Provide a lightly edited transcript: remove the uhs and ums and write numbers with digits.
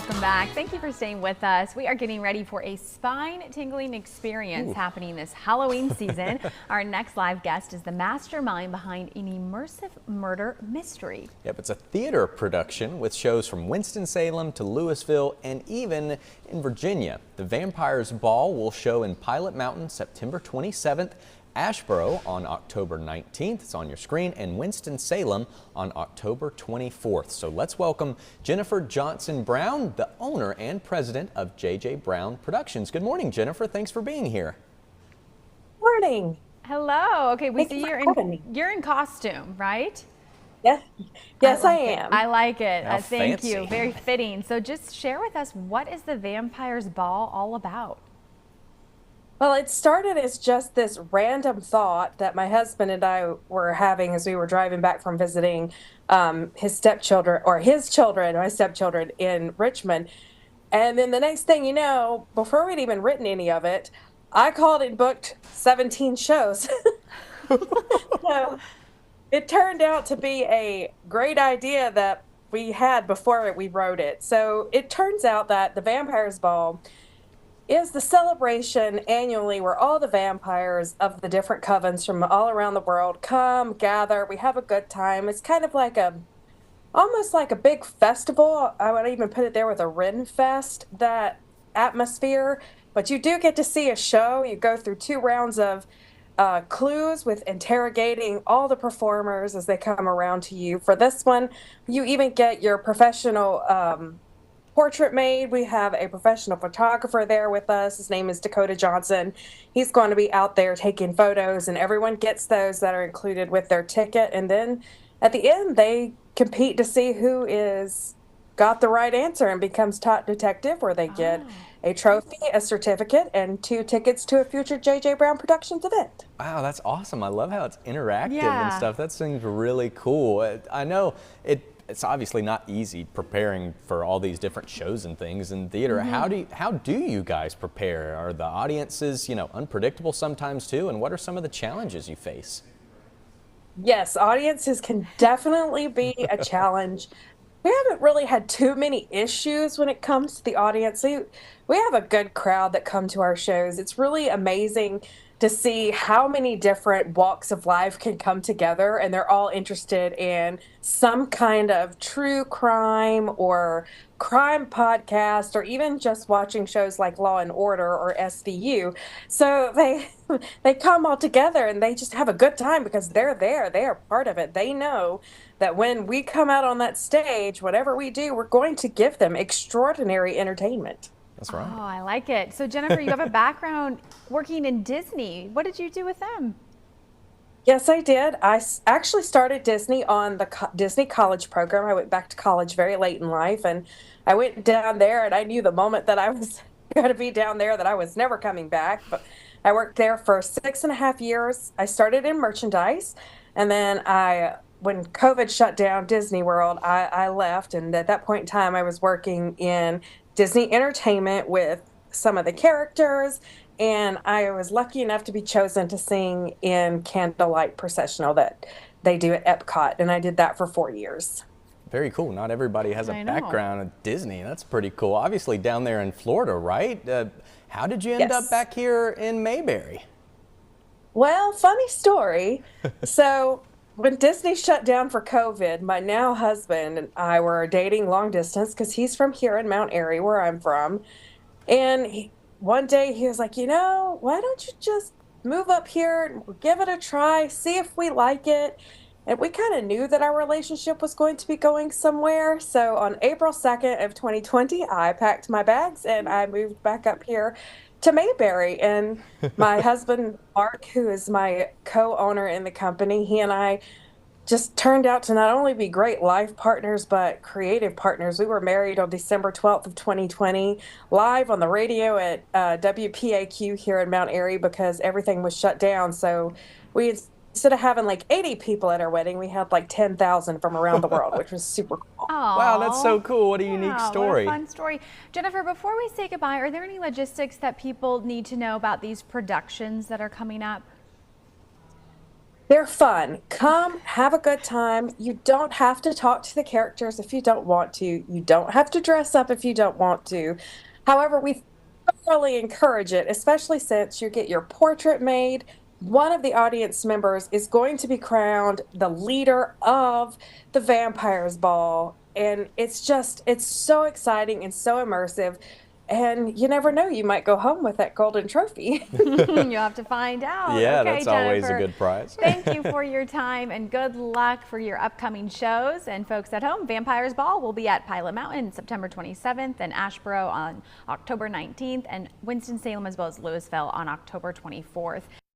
Welcome back. Thank you for staying with us. We are getting ready for a spine-tingling experience happening this Halloween season. Our next live guest is the mastermind behind an immersive murder mystery. Yep, it's a theater production with shows from Winston-Salem to Louisville and even in Virginia. The Vampires Ball will show in Pilot Mountain September 27th. Asheboro on October 19th, it's on your screen, and Winston-Salem on October 24th. So let's welcome Jennifer Johnson Brown, the owner and president of J.J. Brown Productions. Good morning, Jennifer. Thanks for being here. Morning. Hello. Okay, we see you're in costume, right? Yeah. Yes, I am. I like it. Thank fancy. you. Very fitting. So just share with us, what is the Vampires Ball all about? Well, it started as just this random thought that my husband and I were having as we were driving back from visiting his stepchildren, or his children, my stepchildren in Richmond. And then the next thing you know, before we'd even written any of it, I called and booked 17 shows. So it turned out to be a great idea that we had before we wrote it. So it turns out that the Vampires Ball is the celebration annually where all the vampires of the different covens from all around the world come, gather, we have a good time. It's kind of like almost like a big festival. I would even put it there with a Ren Fest, that atmosphere. But you do get to see a show. You go through 2 rounds of clues with interrogating all the performers as they come around to you. For this one, you even get your professional portrait made. We have a professional photographer there with us. His name is Dakota Johnson. He's going to be out there taking photos, and everyone gets those that are included with their ticket. And then at the end, they compete to see who is got the right answer and becomes top detective, where they get a trophy, a certificate, and 2 tickets to a future J.J. Brown Productions event. Wow, that's awesome. I love how it's interactive and stuff. That seems really cool. I know it's obviously not easy preparing for all these different shows and things in theater. How do you guys prepare? Are the audiences, unpredictable sometimes too? And what are some of the challenges you face? Yes, audiences can definitely be a challenge. We haven't really had too many issues when it comes to the audience. We have a good crowd that come to our shows. It's really amazing to see how many different walks of life can come together, and they're all interested in some kind of true crime or crime podcast, or even just watching shows like Law and Order or SVU. So they come all together and they just have a good time because they're there. They are part of it. They know that when we come out on that stage, whatever we do, we're going to give them extraordinary entertainment. That's right. Oh, I like it. So Jennifer, you have a background working in Disney. What did you do with them? Yes, I did. I actually started Disney on the Disney College program. I went back to college very late in life, and I went down there, and I knew the moment that I was going to be down there that I was never coming back. But I worked there for 6.5 years. I started in merchandise, and then when COVID shut down Disney World, I left, and at that point in time, I was working in Disney Entertainment with some of the characters, and I was lucky enough to be chosen to sing in Candlelight Processional that they do at Epcot, and I did that for 4 years. Very cool. Not everybody has a background at Disney. That's pretty cool. Obviously down there in Florida, right? How did you end up back here in Mayberry? Well, funny story. So when Disney shut down for COVID, my now husband and I were dating long distance because he's from here in Mount Airy, where I'm from. And one day he was like, why don't you just move up here and give it a try, see if we like it. And we kind of knew that our relationship was going to be going somewhere. So on April 2nd of 2020, I packed my bags and I moved back up here to Mayberry. And my husband, Mark, who is my co-owner in the company, he and I just turned out to not only be great life partners, but creative partners. We were married on December 12th of 2020, live on the radio at WPAQ here in Mount Airy because everything was shut down. So we, instead of having like 80 people at our wedding, we had like 10,000 from around the world, which was super cool. Aww. Wow, that's so cool. What a unique story. What a fun story. Jennifer, before we say goodbye, are there any logistics that people need to know about these productions that are coming up? They're fun. Come have a good time. You don't have to talk to the characters if you don't want to. You don't have to dress up if you don't want to. However, we thoroughly encourage it, especially since you get your portrait made. One of the audience members is going to be crowned the leader of the Vampires Ball. And it's so exciting and so immersive. And you never know, you might go home with that golden trophy. You'll have to find out. Yeah, Okay, that's always a Jennifer, good prize. Thank you for your time and good luck for your upcoming shows. And folks at home, Vampires Ball will be at Pilot Mountain September 27th and Asheboro on October 19th and Winston-Salem as well as Louisville on October 24th.